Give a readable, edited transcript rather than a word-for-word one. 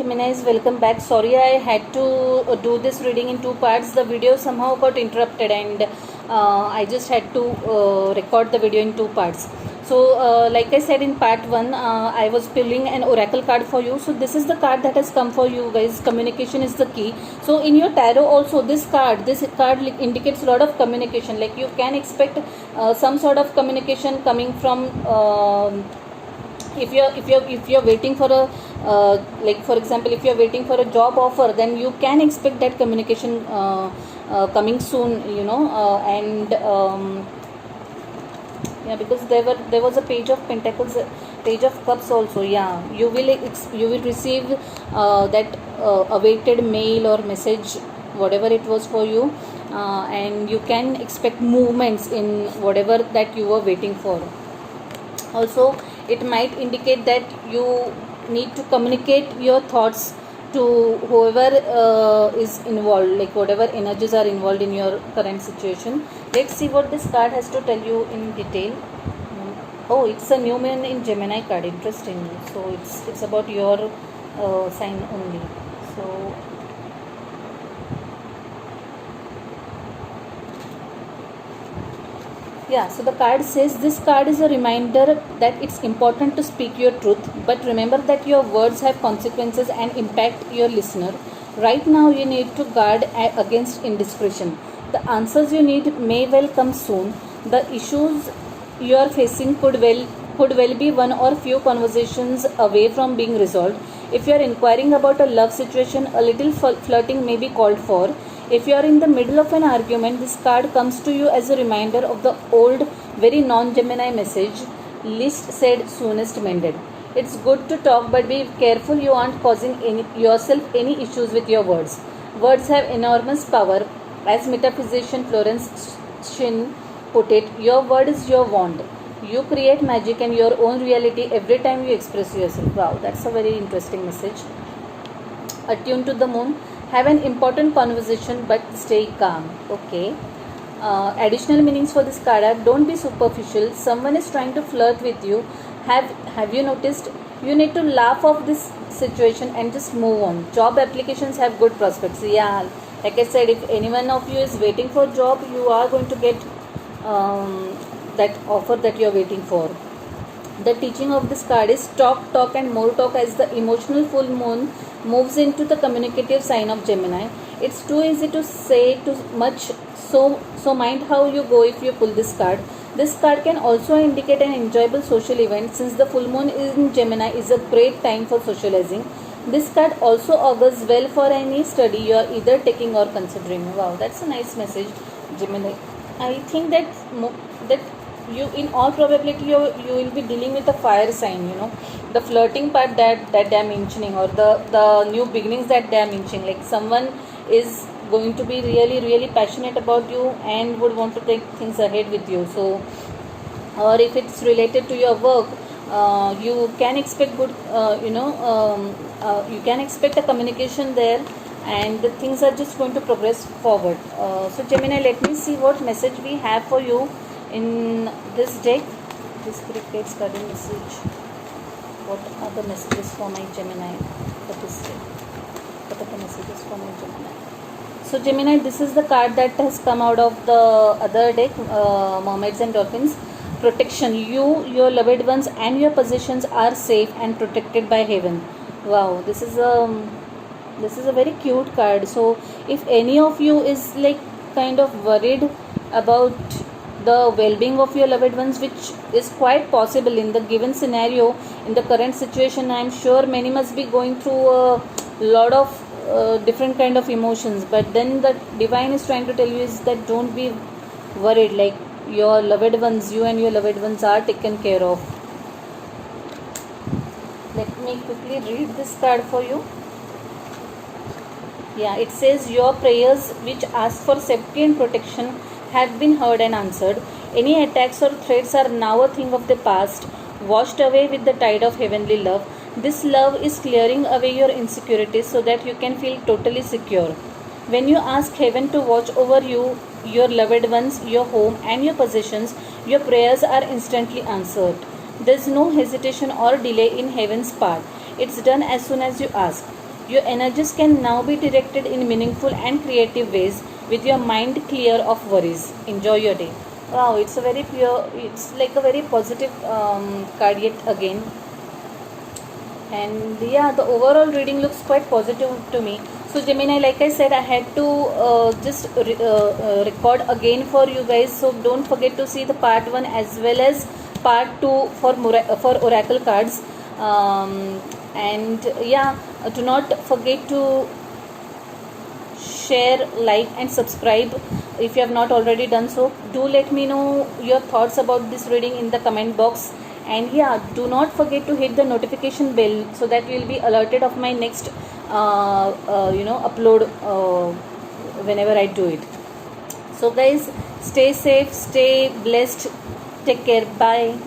Geminis, welcome back. Sorry I had to do this reading in two parts. The video somehow got interrupted and I just had to record the video in two parts. So like I said in part 1, I was pulling an oracle card for you. So this is the card that has come for you guys. Communication is the key. So in your tarot also this card indicates a lot of communication. Like you can expect some sort of communication coming from if you're waiting for a like for example, if you're waiting for a job offer, then you can expect that communication coming soon, yeah, because there was a page of pentacles, page of cups also. Yeah, you will receive that awaited mail or message, whatever it was for you, and you can expect movements in whatever that you were waiting for. Also, it might indicate that you need to communicate your thoughts to whoever is involved, like whatever energies are involved in your current situation. Let's see what this card has to tell you in detail. Oh, it's a new moon in Gemini card. Interesting. So it's about your sign only. So yeah, so the card says this card is a reminder that it's important to speak your truth, but remember that your words have consequences and impact your listener. Right now you need to guard against indiscretion. The answers you need may well come soon. The issues you are facing could well be one or few conversations away from being resolved. If you are inquiring about a love situation, a little flirting may be called for. If you are in the middle of an argument, this card comes to you as a reminder of the old, very non-Gemini message, least said, soonest mended. It's good to talk, but be careful you aren't causing yourself any issues with your words. Words have enormous power. As metaphysician Florence Shin put it, your word is your wand. You create magic and your own reality every time you express yourself. Wow, that's a very interesting message. Attuned to the moon. Have an important conversation but stay calm. Okay. Additional meanings for this card are: don't be superficial. Someone is trying to flirt with you. Have you noticed? You need to laugh off this situation and just move on. Job applications have good prospects. Yeah, like I said, if any one of you is waiting for a job, you are going to get that offer that you are waiting for. The teaching of this card is talk and more talk as the emotional full moon moves into the communicative sign of Gemini. It's too easy to say too much, so mind how you go if you pull this card. This card can also indicate an enjoyable social event, since the full moon in Gemini is a great time for socializing. This card also augurs well for any study you are either taking or considering. Wow, that's a nice message, Gemini. I think that you, in all probability, you will be dealing with a fire sign. The flirting part that they are mentioning, or the new beginnings that they are mentioning, like someone is going to be really passionate about you and would want to take things ahead with you. So, or if it's related to your work, you can expect good you can expect a communication there, and the things are just going to progress forward. So Gemini, let me see what message we have for you in this deck. This cricket's carding message. What are the messages for my Gemini for this deck? What are the messages for my Gemini? So Gemini, this is the card that has come out of the other deck, Mermaids and Dolphins. Protection. You, your loved ones and your possessions are safe and protected by heaven. Wow, this is a very cute card. So if any of you is like kind of worried about the well-being of your loved ones, which is quite possible in the given scenario, in the current situation, I am sure many must be going through a lot of different kind of emotions, but then the divine is trying to tell you is that don't be worried, like your loved ones, you and your loved ones are taken care of. Let me quickly read this card for you. Yeah, it says your prayers which ask for safety and protection have been heard and answered. Any attacks or threats are now a thing of the past, washed away with the tide of heavenly love. This love is clearing away your insecurities so that you can feel totally secure. When you ask heaven to watch over you, your loved ones, your home and your possessions, your prayers are instantly answered. There is no hesitation or delay in heaven's part. It's done as soon as you ask. Your energies can now be directed in meaningful and creative ways with your mind clear of worries. Enjoy your day. Wow, it's a very pure, it's like a very positive card yet again. And yeah, the overall reading looks quite positive to me. So Gemini, like I said, I had to record again for you guys, so don't forget to see the part 1 as well as part 2 for oracle cards. And yeah, do not forget to share, like and subscribe if you have not already done so. Do let me know your thoughts about this reading in the comment box. And yeah, do not forget to hit the notification bell so that you will be alerted of my next upload whenever I do it. So guys, stay safe, stay blessed, take care, bye.